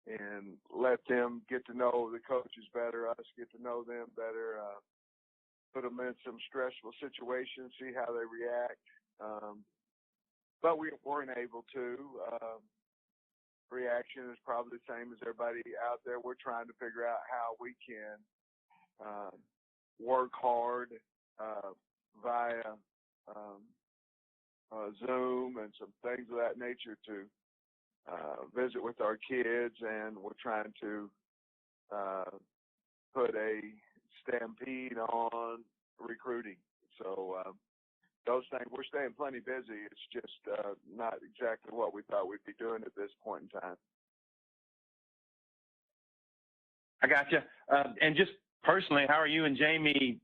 and let them get to know the coaches better, us get to know them better, put them in some stressful situations, see how they react. But we weren't able to. Reaction is probably the same as everybody out there. We're trying to figure out how we can work hard via Zoom and some things of that nature to visit with our kids, and we're trying to put a stampede on recruiting. So those things, we're staying plenty busy. It's just not exactly what we thought we'd be doing at this point in time. I got you. And just personally, how are you and Jamie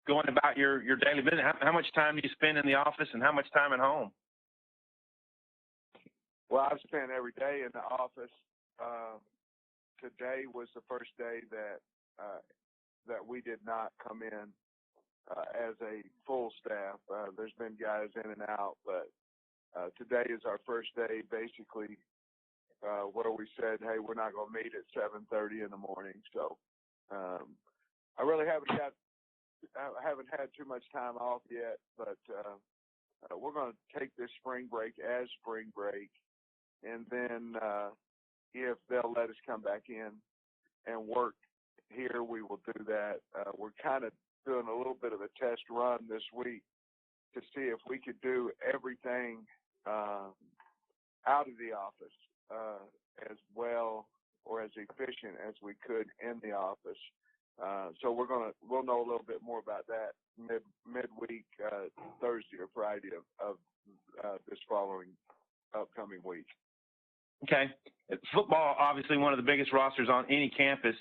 going about your daily business? How much time do you spend in the office and how much time at home? Well, I've spent every day in the office. Today was the first day that we did not come in as a full staff. There's been guys in and out, but today is our first day basically where we said, hey, we're not going to meet at 7:30 in the morning. So I really haven't had too much time off yet, but we're going to take this spring break as spring break. And then if they'll let us come back in and work here, we will do that. We're kind of doing a little bit of a test run this week to see if we could do everything out of the office as well or as efficient as we could in the office. So we'll know a little bit more about that midweek, Thursday or Friday of this upcoming week. Okay. Football, obviously one of the biggest rosters on any campus.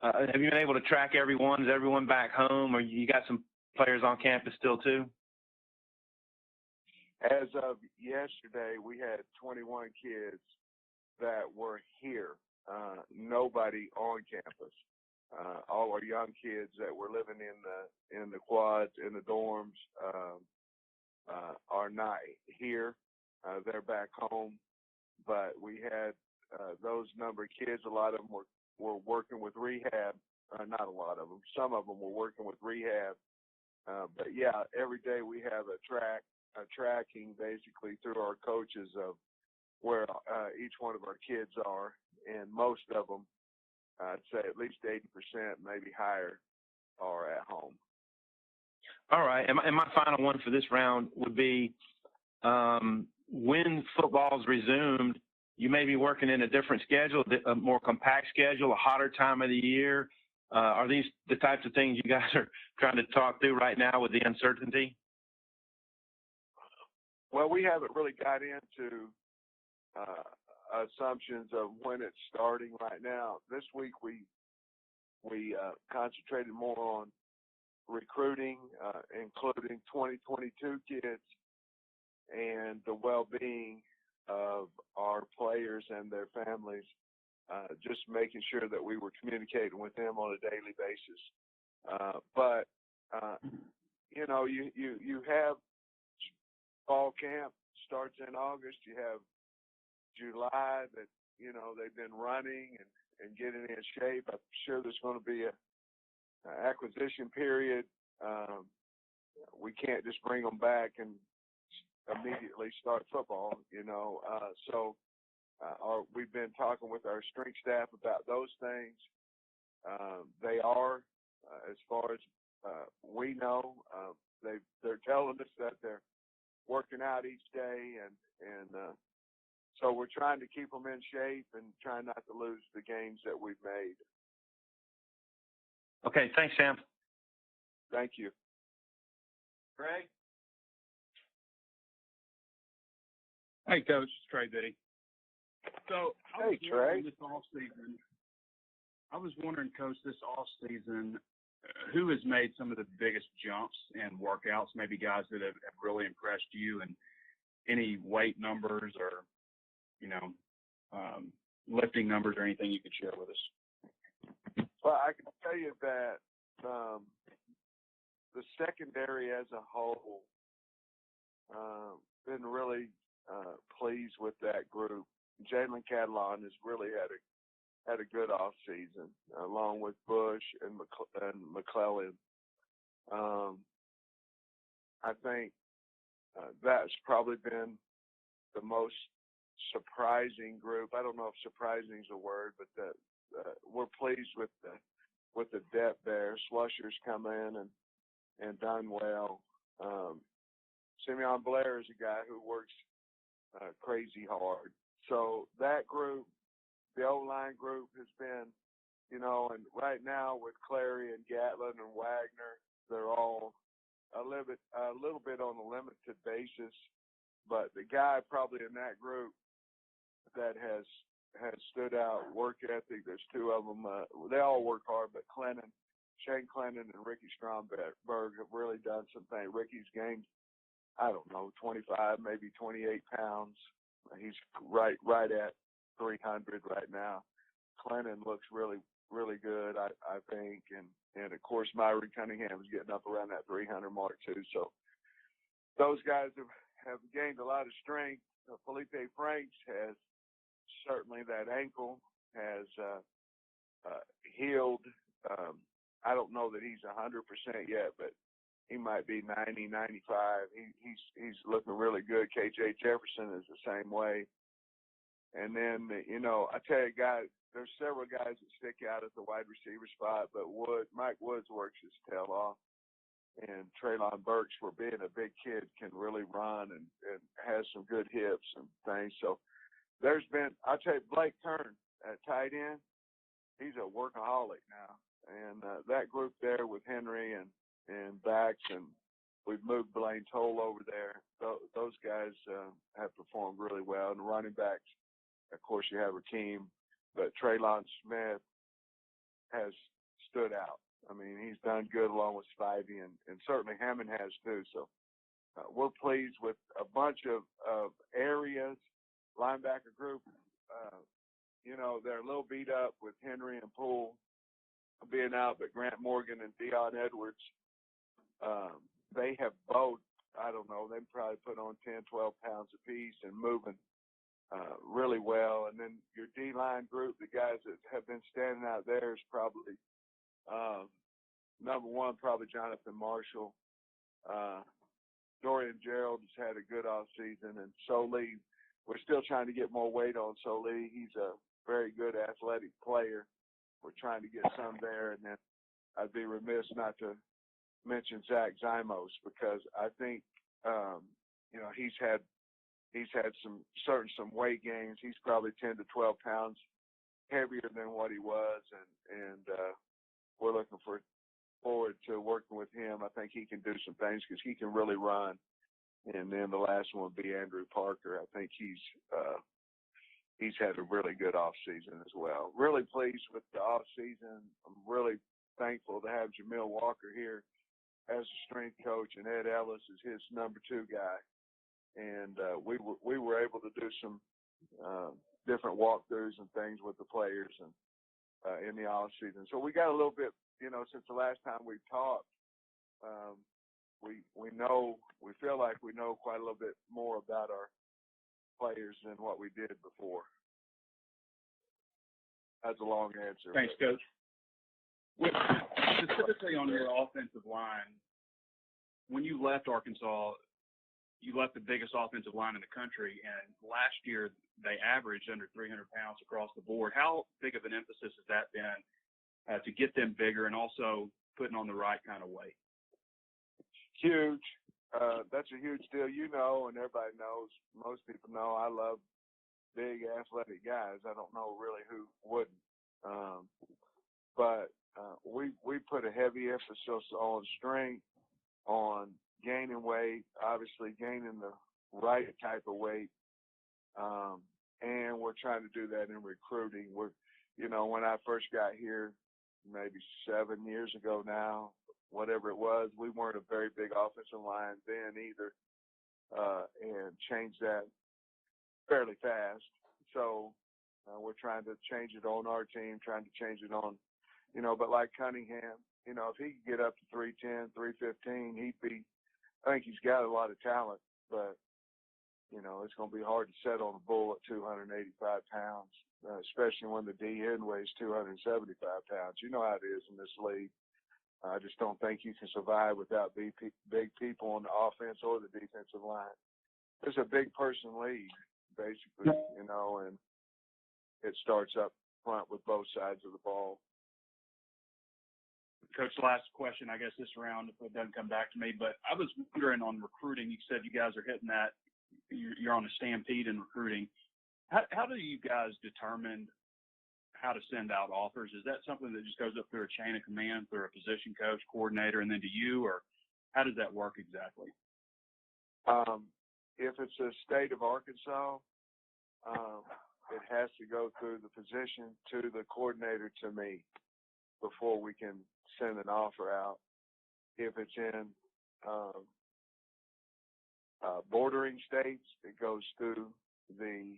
Have you been able to track everyone? Is everyone back home, or you got some players on campus still too? As of yesterday, we had 21 kids that were here. Nobody on campus. All our young kids that were living in the quads, in the dorms, are not here. They're back home. But we had those number of kids. A lot of them were working with rehab. Not a lot of them. Some of them were working with rehab. But yeah, every day we have a tracking basically through our coaches of where each one of our kids are, and most of them, I'd say at least 80%, maybe higher, are at home. All right, and my final one for this round would be when football's resumed, you may be working in a different schedule, a more compact schedule, a hotter time of the year. Are these the types of things you guys are trying to talk through right now with the uncertainty? Well, we haven't really got into assumptions of when it's starting right now. This week we concentrated more on recruiting, including 2022 kids, and the well-being of our players and their families, just making sure that we were communicating with them on a daily basis. But you have fall camp starts in August. You have July that, they've been running and getting in shape. I'm sure there's going to be an acquisition period. We can't just bring them back and immediately start football, So we've been talking with our strength staff about those things. They are, as far as we know, they're telling us that they're working out each day, and so we're trying to keep them in shape and trying not to lose the games that we've made. Okay, thanks, Sam. Thank you. Greg? Hey, Coach, it's Trey Biddy. So, hey, Trey. I was wondering, Coach, this off season, who has made some of the biggest jumps in workouts? Maybe guys that have really impressed you, and any weight numbers or lifting numbers or anything you could share with us? Well, I can tell you that the secondary as a whole, been really pleased with that group. Jalen Catalon has really had had a good off season, along with Bush and McClellan. I think that's probably been the most surprising group. I don't know if surprising is a word, but we're pleased with the depth there. Slusher's come in and done well. Simeon Blair is a guy who works crazy hard. So that group, the O-line group, has been, and right now with Clary and Gatlin and Wagner, they're all a little bit on a limited basis. But the guy probably in that group that has stood out, work ethic, there's two of them. They all work hard, but Shane Clennon and Ricky Stromberg have really done some things. Ricky's gained, I don't know, 25, maybe 28 pounds. He's right at 300 right now. Clennon looks really, really good, I think. And of course, Myron Cunningham is getting up around that 300 mark too. So those guys have gained a lot of strength. Felipe Franks has certainly, that ankle has healed. I don't know that he's 100% yet, but he might be 90, 95. He's looking really good. KJ Jefferson is the same way. And then, I tell you, guys, there's several guys that stick out at the wide receiver spot, but Mike Woods works his tail off. And Traylon Burks, for being a big kid, can really run and has some good hips and things. So there's been, I'll tell you, Blake Kern at tight end, he's a workaholic now. And that group there with Henry and Bax, and we've moved Blaine Toll over there. Those guys have performed really well. And the running backs, of course, you have Rakeem, but Traylon Smith has stood out. I mean, he's done good along with Spivey, and certainly Hammond has too. So we're pleased with a bunch of areas. Linebacker group, they're a little beat up with Henry and Poole being out, but Grant Morgan and Dion Edwards, they have both, I don't know, they've probably put on 10, 12 pounds apiece and moving really well. And then your D-line group, the guys that have been standing out there is probably number one, probably Jonathan Marshall. Dorian Gerald has had a good off season, and Solie, we're still trying to get more weight on Solie. He's a very good athletic player. We're trying to get some there, and then I'd be remiss not to mention Zach Zymos, because I think he's had some weight gains. He's probably 10 to 12 pounds heavier than what he was, and we're looking forward to working with him. I think he can do some things because he can really run. And then the last one would be Andrew Parker. I think he's had a really good off season as well. Really pleased with the off season. I'm really thankful to have Jamil Walker here as a strength coach, and Ed Ellis is his number 2 guy. And we were able to do some different walkthroughs and things with the players and in the off season. So we got a little bit, since the last time we talked, we feel like we know quite a little bit more about our players than what we did before. That's a long answer. Thanks, Coach. Specifically on your offensive line, when you left Arkansas, you left the biggest offensive line in the country, and last year they averaged under 300 pounds across the board. How big of an emphasis has that been to get them bigger and also putting on the right kind of weight? Huge. That's a huge deal. And everybody knows, most people know, I love big athletic guys. I don't know really who wouldn't. But we put a heavy emphasis on strength, on gaining weight, obviously gaining the right type of weight. And we're trying to do that in recruiting. When I first got here, maybe 7 years ago now, whatever it was, we weren't a very big offensive line then either, and changed that fairly fast. So we're trying to change it on our team, trying to change it on, but like Cunningham, if he could get up to 310, 315, I think he's got a lot of talent, but, it's going to be hard to set on a bull at 285 pounds, especially when the DN weighs 275 pounds. You know how it is in this league. I just don't think you can survive without big people on the offense or the defensive line. It's a big person league, basically, and it starts up front with both sides of the ball. Coach, last question, I guess, this round, if it doesn't come back to me, but I was wondering on recruiting. You said you guys are hitting that. You're on a stampede in recruiting. How do you guys determine how to send out offers? Is that something that just goes up through a chain of command, through a position coach, coordinator, and then to you, or how does that work exactly? If it's a state of Arkansas, it has to go through the position to the coordinator to me before we can send an offer out. If it's in bordering states, it goes through the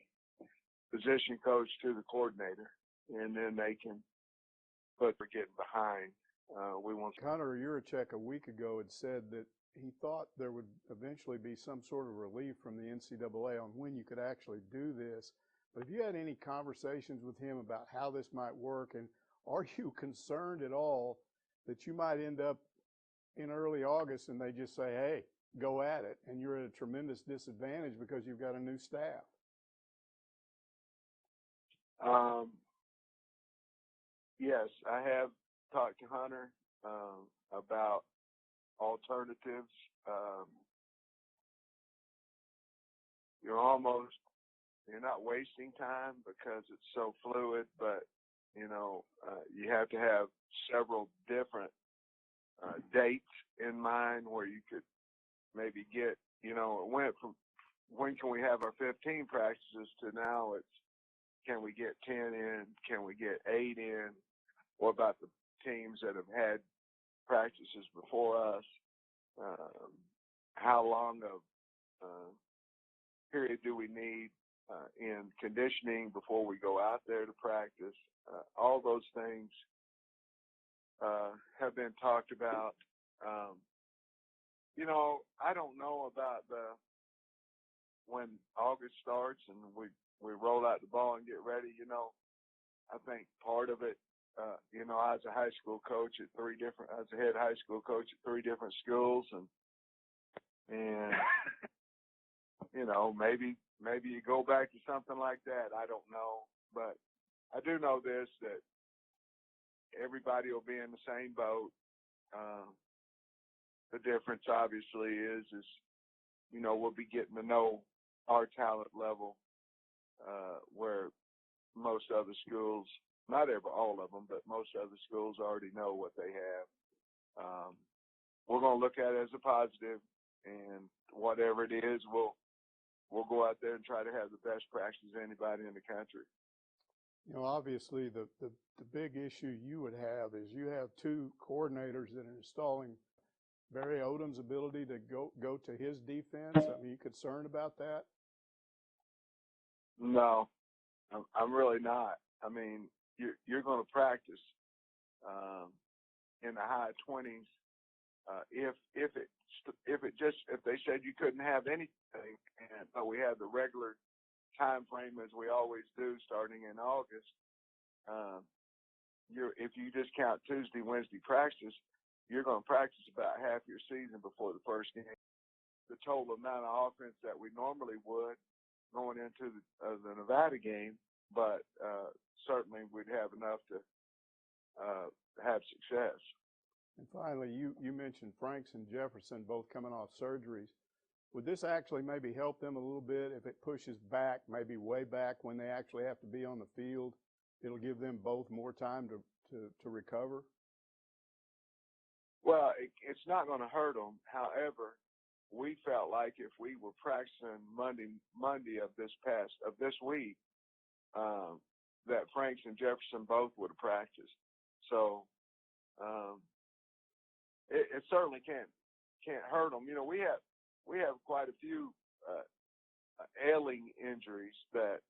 position coach to the coordinator, and then they can put we're getting behind. Connor Urachek a week ago had said that he thought there would eventually be some sort of relief from the NCAA on when you could actually do this. But have you had any conversations with him about how this might work? And are you concerned at all that you might end up in early August and they just say, hey, go at it, and you're at a tremendous disadvantage because you've got a new staff? Yes, I have talked to Hunter about alternatives. You're not wasting time because it's so fluid, but you have to have several different dates in mind where you could maybe get, it went from when can we have our 15 practices to now it's can we get 10 in, can we get 8 in? What about the teams that have had practices before us? How long of period do we need in conditioning before we go out there to practice? All those things have been talked about. I don't know about when August starts and we roll out the ball and get ready. I think part of it, I was a high school coach at I was a head high school coach at 3 different schools, and maybe you go back to something like that. I don't know, but I do know this, that everybody will be in the same boat. The difference obviously is we'll be getting to know our talent level, where most other schools, not all of them, but most other schools already know what they have. We're going to look at it as a positive, and whatever it is, we'll go out there and try to have the best practice of anybody in the country. Obviously the big issue you would have is you have 2 coordinators that are installing Barry Odom's ability to go to his defense. I mean, you concerned about that? No, I'm really not. I mean, you're going to practice in the high 20s. If they said you couldn't have anything, but we have the regular time frame as we always do, starting in August. If you just count Tuesday, Wednesday practice, you're going to practice about half your season before the first game. The total amount of offense that we normally would going into the Nevada game, but certainly we'd have enough to have success. And finally, you mentioned Franks and Jefferson both coming off surgeries. Would this actually maybe help them a little bit if it pushes back, maybe way back when they actually have to be on the field? It'll give them both more time to recover? Well, it's not going to hurt them. However, we felt like if we were practicing Monday of this week, that Franks and Jefferson both would have practiced. So it certainly can't hurt them. We have quite a few ailing injuries that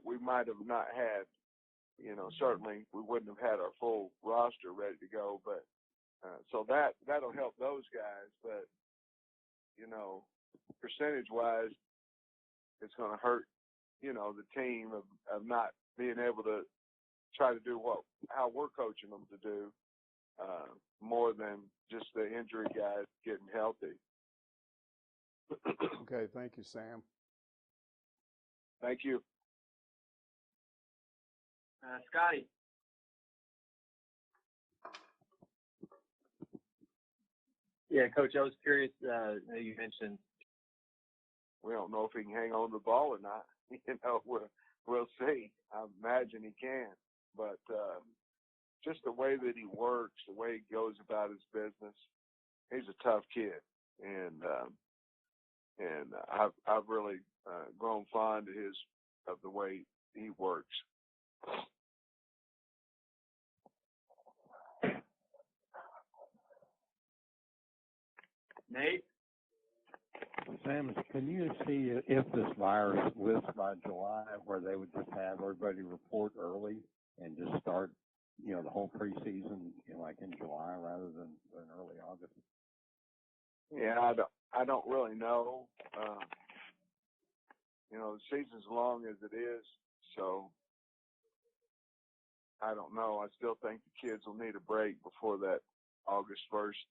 we might have not had. Certainly we wouldn't have had our full roster ready to go, but so that'll help those guys. But percentage-wise, it's going to hurt, you know, the team of not being able to try to do how we're coaching them to do, more than just the injury guys getting healthy. Okay, thank you, Sam. Thank you. Scotty. Yeah, Coach, I was curious, you mentioned. We don't know if he can hang on to the ball or not. You know, we'll see. I imagine he can. But just the way that he works, the way he goes about his business, he's a tough kid. And I've really grown fond of the way he works. Nate? Sam, can you see if this virus lifts by July, where they would just have everybody report early and just start, you know, the whole preseason, you know, like in July rather than early August? Yeah, I don't really know. You know, the season's long as it is, so I don't know. I still think the kids will need a break before that August 1st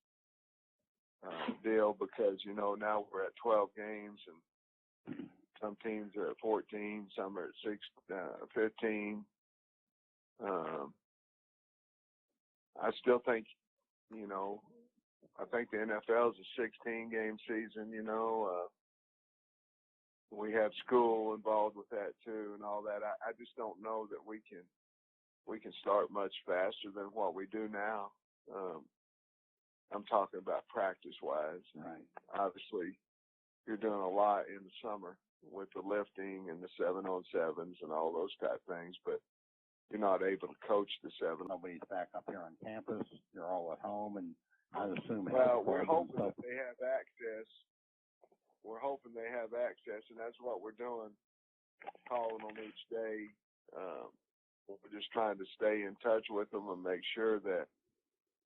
deal, because, you know, now we're at 12 games and some teams are at 14, some are at 15. I still think, you know, I think the NFL is a 16-game season, you know. We have school involved with that too and all that. I just don't know that we can start much faster than what we do now. I'm talking about practice-wise. Right. Obviously, you're doing a lot in the summer with the lifting and the 7-on-7s and all those type things, but you're not able to coach the 7. Nobody's back up here on campus. You're all at home, and I assume. Well, we're hoping that they have access. We're hoping they have access, and that's what we're doing, calling them each day. We're just trying to stay in touch with them and make sure that,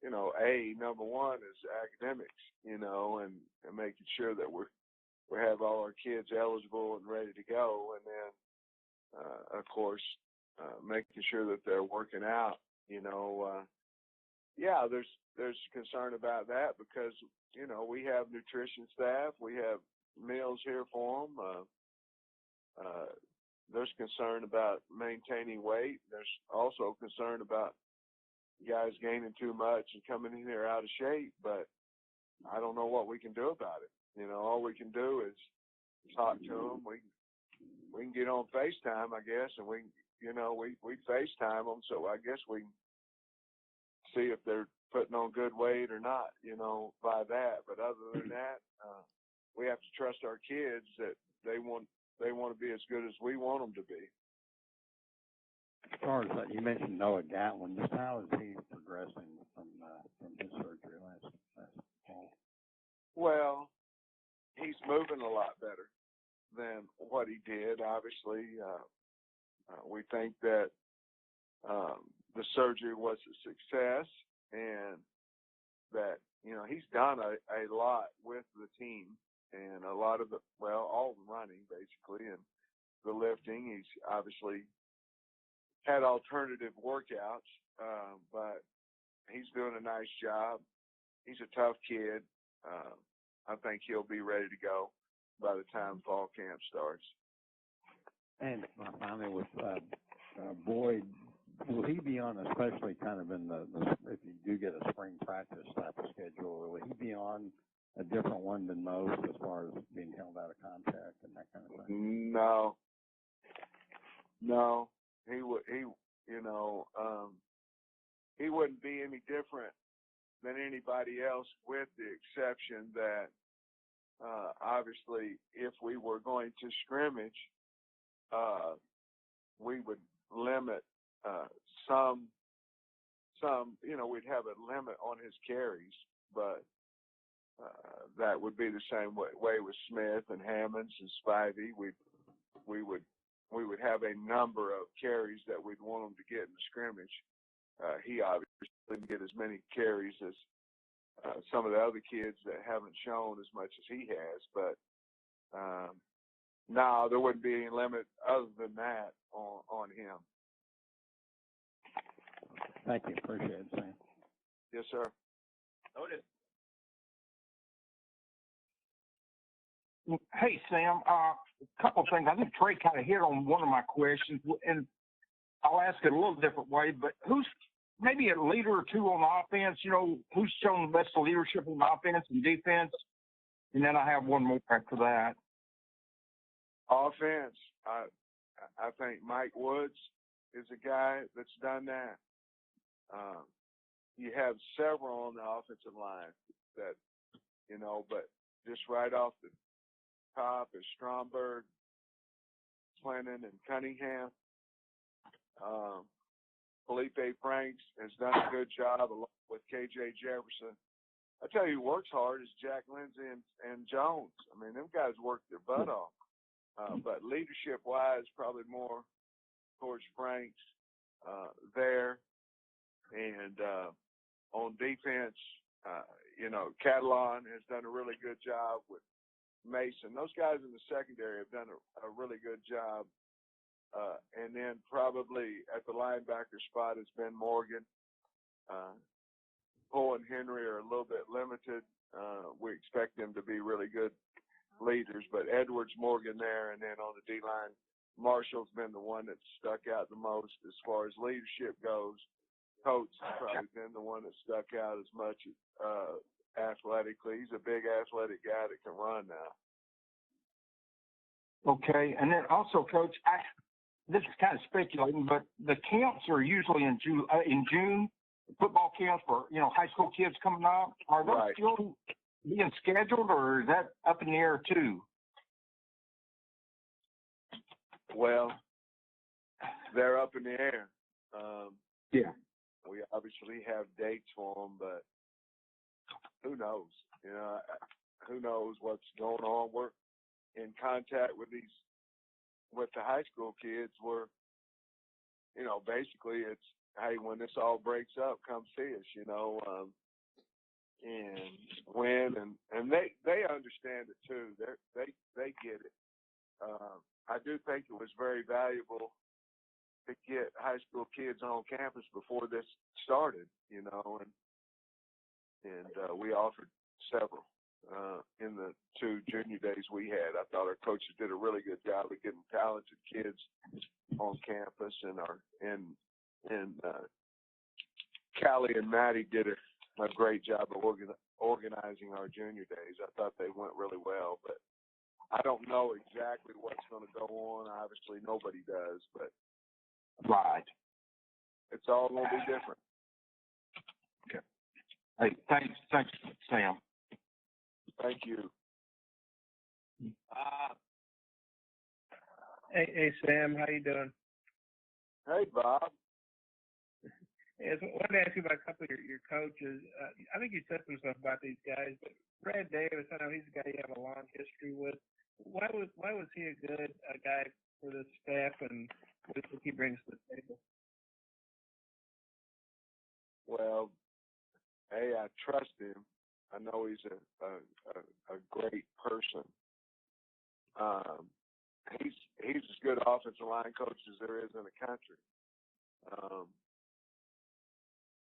you know, number one is academics, you know, and making sure that we have all our kids eligible and ready to go. And then, of course, making sure that they're working out, you know. Yeah, there's concern about that because, you know, we have nutrition staff. We have meals here for them. There's concern about maintaining weight. There's also concern about guys gaining too much and coming in here out of shape, but I don't know what we can do about it. You know, all we can do is talk to them. We can get on FaceTime, I guess, and we FaceTime them, so I guess we can see if they're putting on good weight or not, you know, by that. But other than that, we have to trust our kids that they want to be as good as we want them to be. As far as you mentioned Noah Gatlin, just how is he progressing from his surgery last fall? Well, he's moving a lot better than what he did. Obviously, we think that the surgery was a success, and that, you know, he's done a lot with the team, and a lot of all the running basically, and the lifting. He's obviously had alternative workouts, but he's doing a nice job. He's a tough kid. I think he'll be ready to go by the time fall camp starts. And finally, with Boyd, will he be on, especially kind of in the if you do get a spring practice type of schedule, will he be on a different one than most as far as being held out of contract and that kind of thing? No. He wouldn't be any different than anybody else, with the exception that obviously if we were going to scrimmage, we would limit some, you know, we'd have a limit on his carries, but that would be the same way with Smith and Hammonds and Spivey. We would have a number of carries that we'd want him to get in the scrimmage. He obviously didn't get as many carries as some of the other kids that haven't shown as much as he has, but No, there wouldn't be any limit other than that on him. Thank you. Appreciate it, Sam. Yes, sir. Noted. Hey, Sam, a couple of things. I think Trey kind of hit on one of my questions, and I'll ask it a little different way, but who's maybe a leader or two on offense, who's shown the best leadership on offense and defense? And then I have one more after that. Offense, I think Mike Woods is a guy that's done that. You have several on the offensive line that, but just right off the top is Stromberg, Clinton, and Cunningham. Felipe Franks has done a good job along with KJ Jefferson. I tell you, who works hard is Jack Lindsay and Jones. I mean, them guys work their butt off. But leadership-wise, probably more towards Franks there. And on defense, Catalan has done a really good job with Mason. Those guys in the secondary have done a really good job. And then probably at the linebacker spot has been Morgan. Poole and Henry are a little bit limited. We expect them to be really good leaders, but Edwards, Morgan there, and then on the D-line, Marshall's been the one that's stuck out the most as far as leadership goes. Coates has probably been the one that stuck out as much athletically. He's a big athletic guy that can run now. Okay, and then also, Coach, this is kind of speculating, but the camps are usually in June, football camps for high school kids coming up. Are those still being scheduled, or is that up in the air too? Well, they're up in the air. Yeah. We obviously have dates for them, but who knows? Who knows what's going on? We're in contact with the high school kids. We're, basically it's, hey, when this all breaks up, come see us, and when, and they understand it too. They get it. I do think it was very valuable to get high school kids on campus before this started, and we offered several in the 2 junior days we had. I thought our coaches did a really good job of getting talented kids on campus, and Callie and Maddie did a great job of organizing our junior days. I thought they went really well, but I don't know exactly what's going to go on. Obviously, nobody does, but right, it's all going to be different. Okay. Hey, thanks, Sam. Thank you. Hey, Sam, how you doing? Hey, Bob. I wanted to ask you about a couple of your coaches. I think you said some stuff about these guys, but Brad Davis, I know he's a guy you have a long history with. Why was he a good guy for this staff, and what do you think he brings to the table? Well, hey, I trust him. I know he's a great person. He's as good offensive line coach as there is in the country.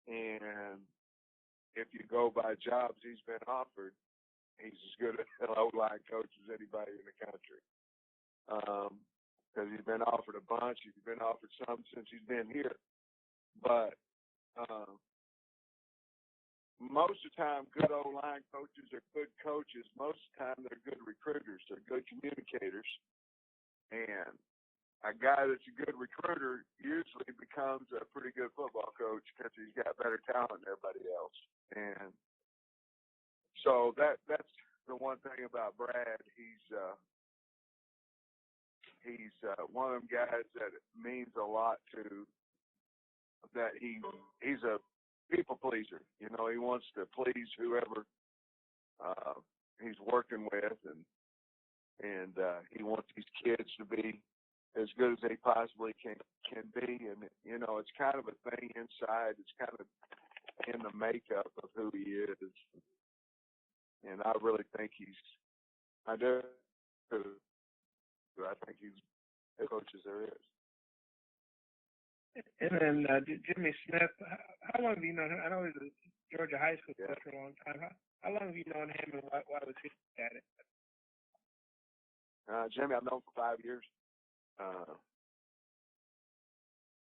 And if you go by jobs he's been offered, he's as good an O-line coach as anybody in the country. Because he's been offered a bunch. He's been offered some since he's been here. But most of the time, good O-line coaches are good coaches. Most of the time, they're good recruiters. They're good communicators. And a guy that's a good recruiter usually becomes a pretty good football coach because he's got better talent than everybody else. And so that's the one thing about Brad. He's one of them guys that means a lot to. That he's a people pleaser. He wants to please whoever he's working with, and he wants these kids to be as good as they possibly can be. And it's kind of a thing inside. It's kind of in the makeup of who he is. And I really think I do who I think he's the coaches there is. And then Jimmy Smith, how long have you known him? I know he was a Georgia high school coach for a long time. How long have you known him, and why was he at it? Jimmy, I've known for 5 years.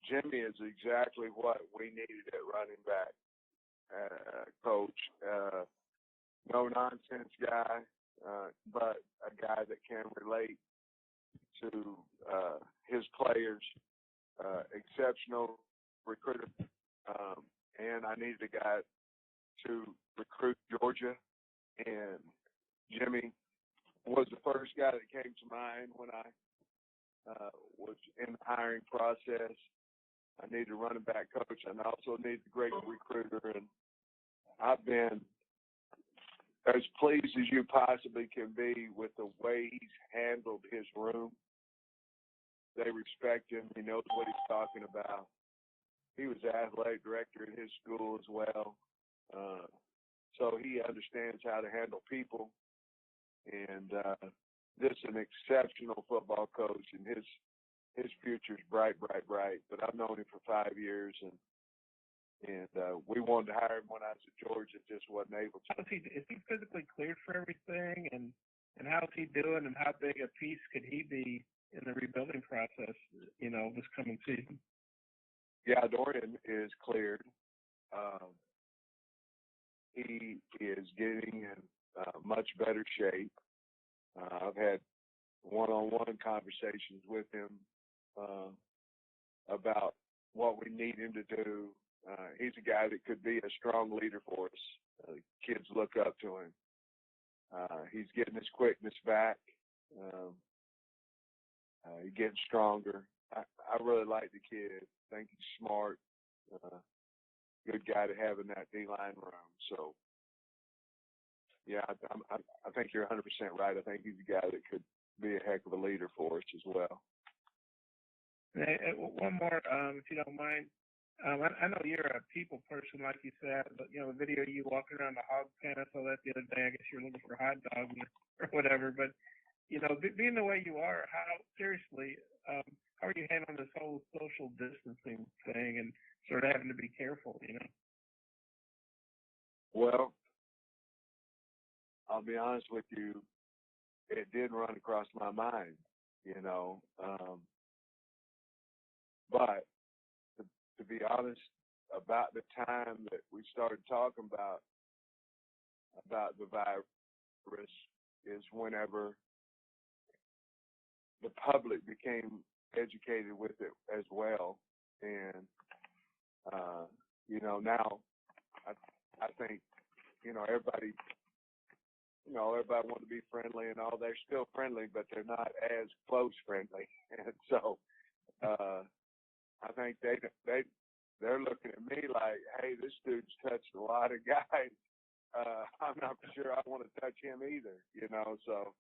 Jimmy is exactly what we needed at running back, coach. No nonsense guy, but a guy that can relate to his players. Exceptional recruiter, and I needed a guy to recruit Georgia, and Jimmy was the first guy that came to mind when I was in the hiring process. I needed a running back coach, and I also needed a great recruiter, and I've been as pleased as you possibly can be with the way he's handled his room. They respect him. He knows what he's talking about. He was the athletic director at his school as well. So he understands how to handle people. And this is an exceptional football coach, and his future's bright, bright, bright. But I've known him for 5 years, and we wanted to hire him when I was at Georgia, just wasn't able to. Is he physically cleared for everything? And how's he doing, and how big a piece could he be in the rebuilding process, this coming season? Yeah, Dorian is cleared. He is getting in much better shape. I've had one-on-one conversations with him about what we need him to do. He's a guy that could be a strong leader for us. Kids look up to him. He's getting his quickness back. He's getting stronger. I really like the kid. I think he's smart. Good guy to have in that D-line room. So, yeah, I think you're 100% right. I think he's a guy that could be a heck of a leader for us as well. One more, if you don't mind. I know you're a people person, like you said, but, the video of you walking around the hog pen, I saw that the other day. I guess you're looking for hot dogs or whatever. But, being the way you are, how are you handling this whole social distancing thing and sort of having to be careful, Well, I'll be honest with you, it did run across my mind, but to be honest, about the time that we started talking about the virus is whenever the public became educated with it as well. And, now I think, everybody want to be friendly and all. They're still friendly, but they're not as close friendly. And so I think they're looking at me like, hey, this dude's touched a lot of guys. I'm not sure I want to touch him either, So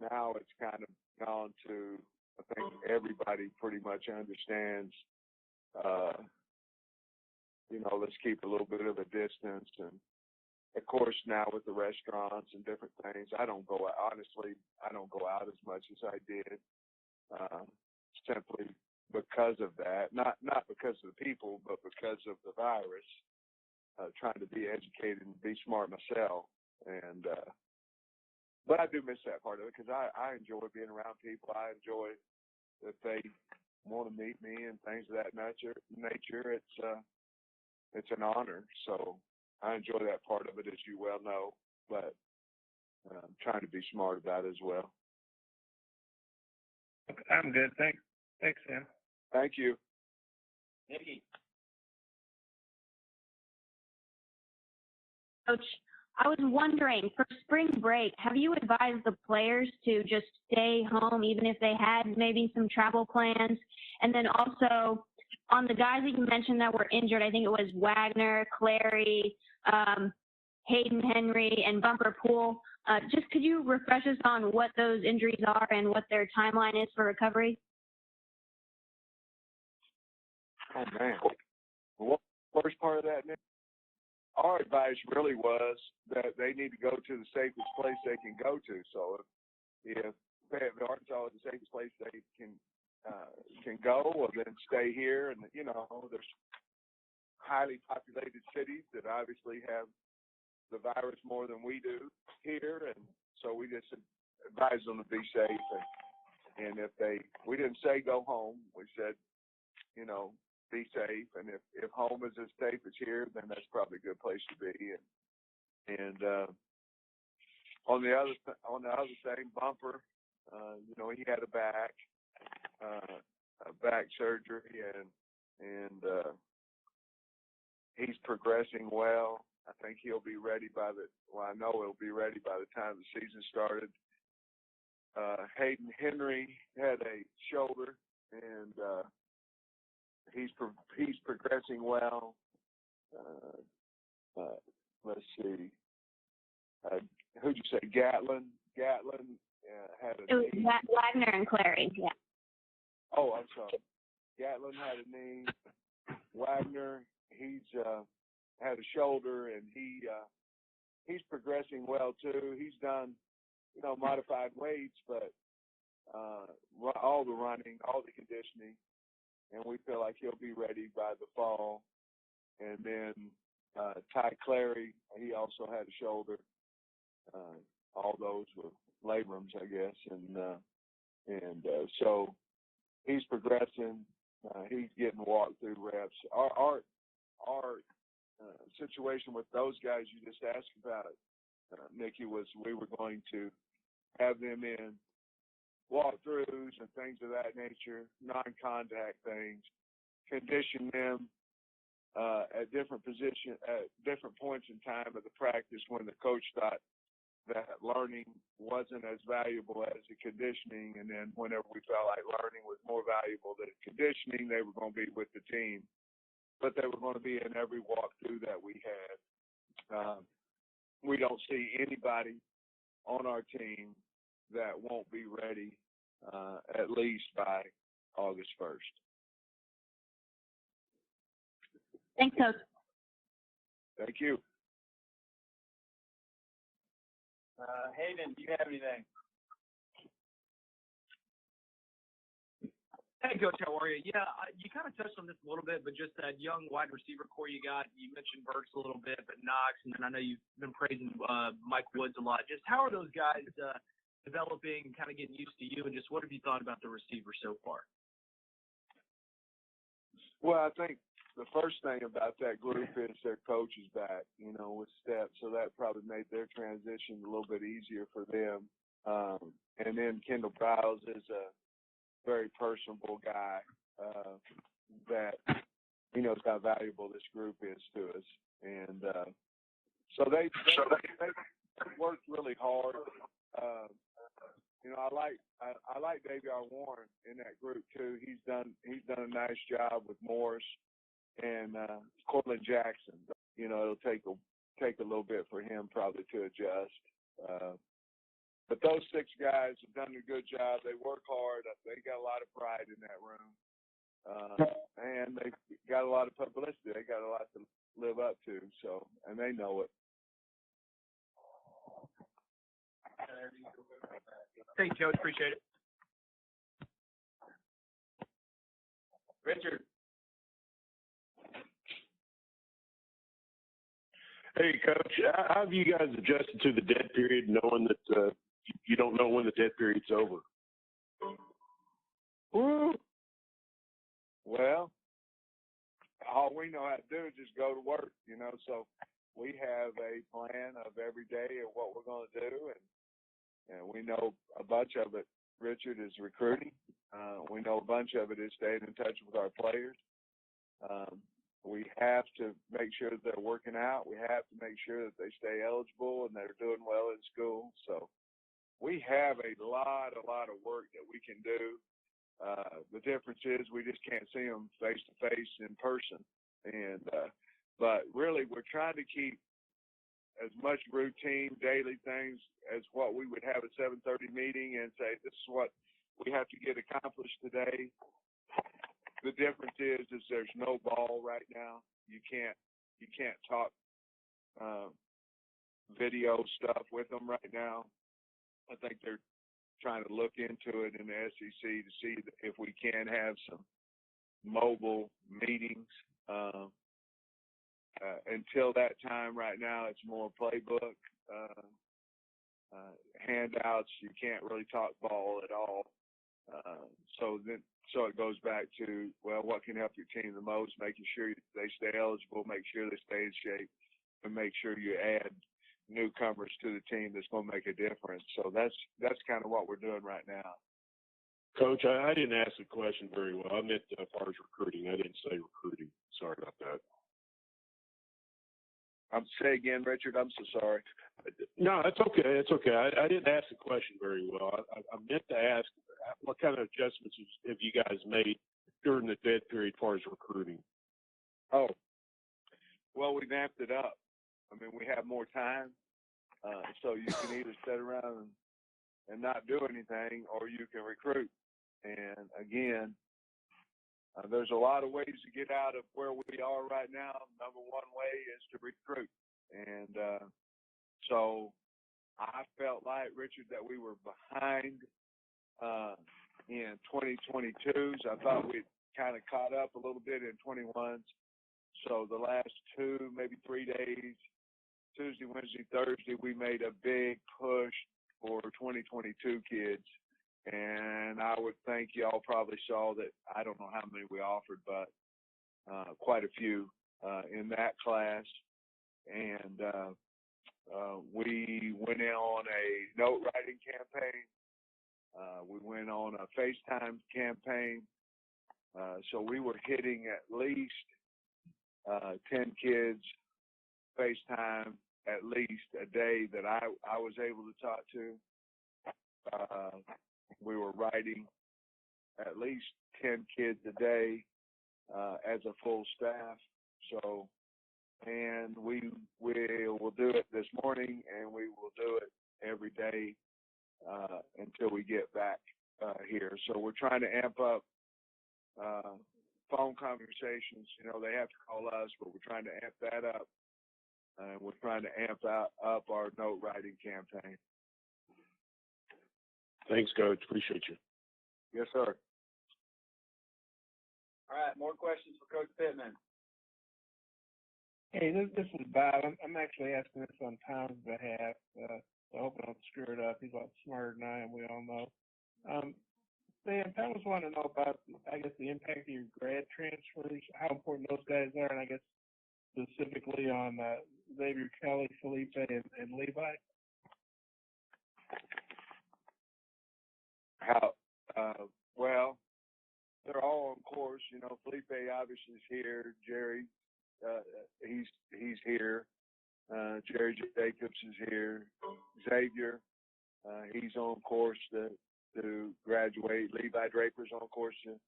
now it's kind of gone to, I think everybody pretty much understands, let's keep a little bit of a distance. And of course, now with the restaurants and different things, I don't go out as much as I did, simply because of that. Not because of the people, but because of the virus. Trying to be educated and be smart myself. And but I do miss that part of it because I enjoy being around people. I enjoy that they want to meet me and things of that nature. It's an honor. So I enjoy that part of it, as you well know. But I'm trying to be smart about it as well. I'm good. Thanks, Sam. Thank you. Nikki. Coach, I was wondering, for spring break, have you advised the players to just stay home even if they had maybe some travel plans? And then also, on the guys that you mentioned that were injured, I think it was Wagner, Clary, Hayden Henry, and Bumper Pool. Just could you refresh us on what those injuries are and what their timeline is for recovery? Oh, man. What first part of that, Nick? Our advice really was that they need to go to the safest place they can go to. So if Fayetteville, Arkansas is the safest place they can go, or then stay here. And there's highly populated cities that obviously have the virus more than we do here, and so we just advise them to be safe. And we didn't say go home, we said, be safe. And if home is as safe as here, then that's probably a good place to be. And on the other thing, Bumper, he had a back surgery, and he's progressing well. I think he'll be ready I know he'll be ready by the time the season started. Hayden Henry had a shoulder, and he's progressing well. Let's see. Who'd you say? Gatlin had a knee. It was Wagner and Clary, yeah. Oh, I'm sorry. Gatlin had a knee. Wagner, he's had a shoulder, and he's progressing well too. He's done, modified weights, but all the running, all the conditioning, and we feel like he'll be ready by the fall. And then Ty Clary, he also had a shoulder. All those were labrums, I guess, and so he's progressing. He's getting walked through reps. Our situation with those guys you just asked about, Nikki, was we were going to have them in walkthroughs and things of that nature, non-contact things, condition them at different positions, at different points in time of the practice when the coach thought that learning wasn't as valuable as the conditioning, and then whenever we felt like learning was more valuable than conditioning, they were going to be with the team. But they were going to be in every walkthrough that we had. We don't see anybody on our team that won't be ready at least by August 1st. Thanks, Coach. Thank you. Hayden, do you have anything? Hey, Coach, how are you? Yeah, you kind of touched on this a little bit, but just that young wide receiver core you got. You mentioned Burks a little bit, but Knox, and then I know you've been praising Mike Woods a lot. Just how are those guys developing, kind of getting used to you, and just what have you thought about the receivers so far? Well, I think the first thing about that group is their coach is back, with Steps, so that probably made their transition a little bit easier for them. And then Kendall Browse is a very personable guy that he knows how valuable this group is to us, and so they worked really hard. I like Davion Warren in that group too. He's done a nice job with Morris and Cortland Jackson. It'll take a little bit for him probably to adjust. But those 6 guys have done a good job. They work hard. They got a lot of pride in that room. And they've got a lot of publicity. They got a lot to live up to, and they know it. Thank you, Coach. Appreciate it. Richard. Hey, Coach, how have you guys adjusted to the dead period, knowing that you don't know when the dead period's over? Woo! Well, all we know how to do is just go to work, so we have a plan of every day of what we're going to do, and we know a bunch of it, Richard, is recruiting. We know a bunch of it is staying in touch with our players. We have to make sure that they're working out. We have to make sure that they stay eligible and they're doing well in school. So we have a lot of work that we can do. The difference is we just can't see them face to face in person. But really, we're trying to keep as much routine, daily things as what we would have a 7:30 meeting and say, this is what we have to get accomplished today. The difference is there's no ball right now. You can't talk video stuff with them right now. I think they're trying to look into it in the SEC to see if we can have some mobile meetings. Until that time, right now, it's more playbook, handouts. You can't really talk ball at all. So it goes back to, well, what can help your team the most? Making sure they stay eligible, make sure they stay in shape, and make sure you add newcomers to the team that's going to make a difference. So that's kind of what we're doing right now. Coach, I didn't ask the question very well. I meant as far as recruiting. I didn't say recruiting. Sorry about that. Say again, Richard. I'm so sorry. No, it's okay. It's okay. I didn't ask the question very well. I meant to ask what kind of adjustments have you guys made during the dead period as far as recruiting? Oh, well, we've amped it up. I mean, we have more time, so you can either sit around and not do anything, or you can recruit. And again, there's a lot of ways to get out of where we are right now. Number one way is to recruit. And so I felt like, Richard, that we were behind in 2022s. I thought we'd kind of caught up a little bit in 21s. So the last 2, maybe 3 days, Tuesday, Wednesday, Thursday, we made a big push for 2022 kids. And I would think y'all probably saw that. I don't know how many we offered, but quite a few in that class. And we went in on a note writing campaign. We went on a FaceTime campaign. So we were hitting at least 10 kids FaceTime at least a day that I was able to talk to. We were writing at least 10 kids a day as a full staff. So, and we will do it this morning, and we will do it every day until we get back here. So we're trying to amp up phone conversations. You know, they have to call us, but we're trying to amp that up. And we're trying to amp up our note writing campaign. Thanks, Coach. Appreciate you. Yes, sir. All right, more questions for Coach Pittman. Hey, this is Bob. I'm actually asking this on Tom's behalf. I hope I don't screw it up. He's a lot smarter than I am, we all know. Sam, Tom was wanting to know about, I guess, the impact of your grad transfers, how important those guys are, and I guess specifically on Xavier, Kelly, Felipe, and Levi. Well, they're all on course. You know, Felipe obviously is here. Jerry, he's here. Jerry Jacobs is here. Xavier, he's on course to graduate. Levi Draper's on course to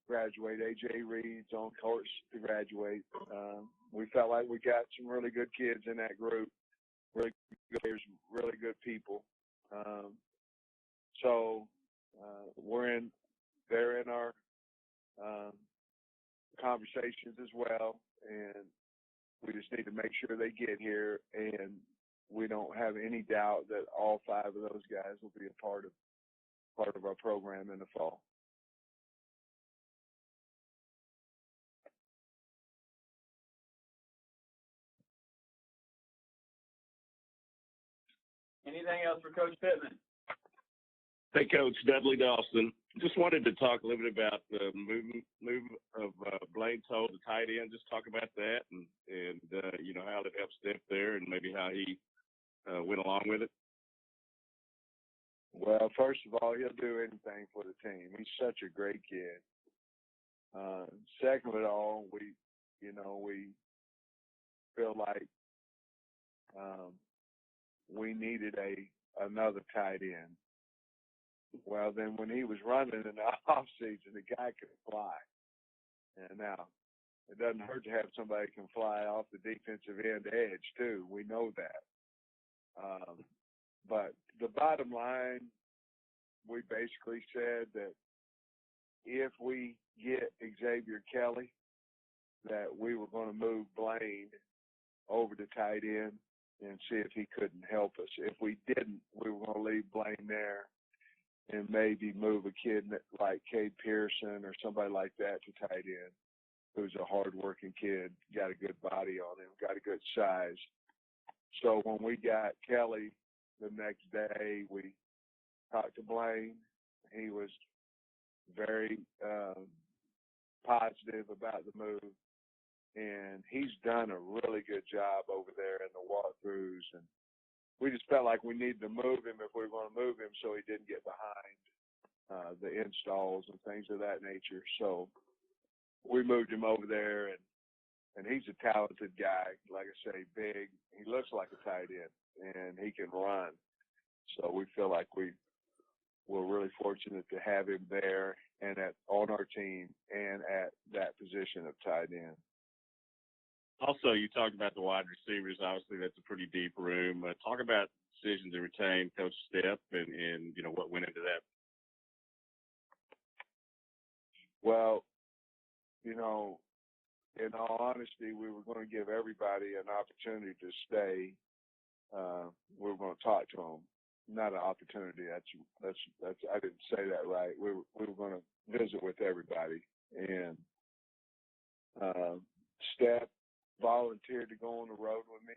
graduate. AJ Reed's on course to graduate. We felt like we got some really good kids in that group. Really good players, really good people. So they're in our conversations as well, and we just need to make sure they get here, and we don't have any doubt that all 5 of those guys will be a part of our program in the fall. Anything else for Coach Pittman? Hey, Coach Dudley Dawson. Just wanted to talk a little bit about the move of Blaine Toll to tight end. Just talk about that and you know, how that helped Steph there and maybe how he went along with it. Well, first of all, he'll do anything for the team. He's such a great kid. Second of all, we feel like we needed another tight end. Well, then when he was running in the off season, the guy could fly. And now it doesn't hurt to have somebody who can fly off the defensive end edge too. We know that. But the bottom line, we basically said that if we get Xavier Kelly, that we were going to move Blaine over to tight end and see if he couldn't help us. If we didn't, we were going to leave Blaine there and maybe move a kid like Cade Pearson or somebody like that to tight end, who's a hard-working kid, got a good body on him, got a good size. So when we got Kelly the next day, we talked to Blaine. He was very positive about the move, and he's done a really good job over there in the walkthroughs. And we just felt like we needed to move him if we were going to move him so he didn't get behind the installs and things of that nature. So we moved him over there, and he's a talented guy. Like I say, big. He looks like a tight end, and he can run. So we feel like we're really fortunate to have him there and on our team and at that position of tight end. Also, you talked about the wide receivers. Obviously, that's a pretty deep room. Talk about decision to retain Coach Stepp and what went into that. Well, in all honesty, we were going to give everybody an opportunity to stay. We were going to talk to them. Not an opportunity. That's. I didn't say that right. We were going to visit with everybody, and Stepp volunteered to go on the road with me,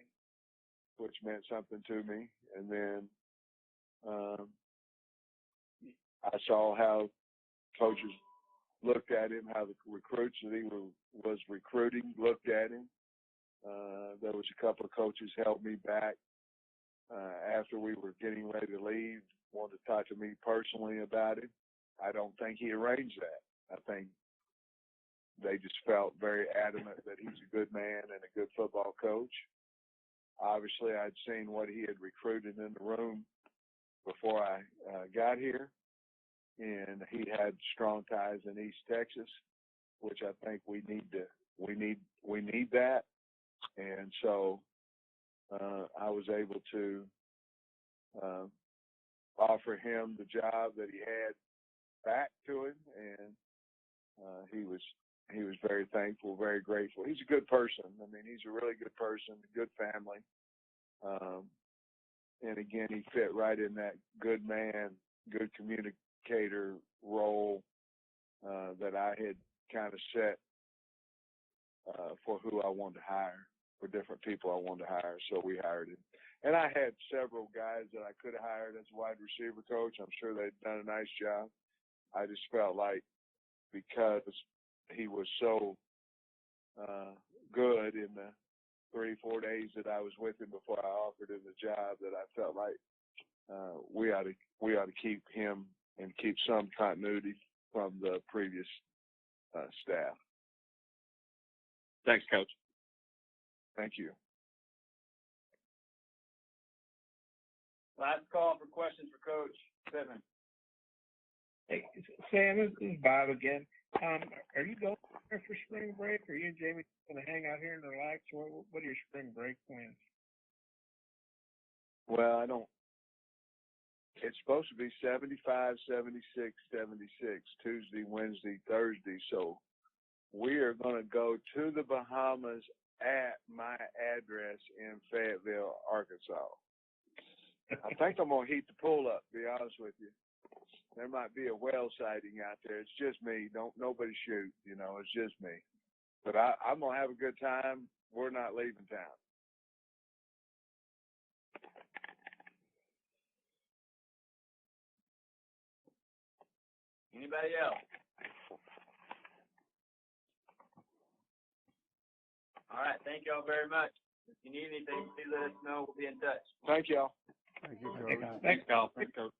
which meant something to me. And then I saw how coaches looked at him, how the recruits that he was recruiting looked at him. There was a couple of coaches held me back after we were getting ready to leave, wanted to talk to me personally about him. I don't think he arranged that. I think they just felt very adamant that he's a good man and a good football coach. Obviously, I'd seen what he had recruited in the room before I got here, and he had strong ties in East Texas, which I think we need that. And so I was able to offer him the job that he had back to him, and he was very thankful, very grateful. He's a good person. I mean, he's a really good person, a good family. And again, he fit right in that good man, good communicator role that I had kind of set for who I wanted to hire, for different people I wanted to hire. So we hired him. And I had several guys that I could have hired as a wide receiver coach. I'm sure they'd done a nice job. I just felt like because he was so good in the 3-4 days that I was with him before I offered him the job, that I felt like we ought to keep him and keep some continuity from the previous staff. Thanks, Coach. Thank you. Last call for questions for Coach Pittman. Hey, Sam, this is Bob again. Are you going there for spring break? Or are you and Jamie going to hang out here and relax? What are your spring break plans? Well, I don't. It's supposed to be 75, 76, 76, Tuesday, Wednesday, Thursday. So we are going to go to the Bahamas at my address in Fayetteville, Arkansas. I think I'm going to heat the pool up, to be honest with you. There might be a whale sighting out there. It's just me. Don't nobody shoot, it's just me. But I'm going to have a good time. We're not leaving town. Anybody else? All right. Thank y'all very much. If you need anything, please let us know. We'll be in touch. Thank y'all. Thank you, Coach. Thanks, Kyle. Thanks, Coach.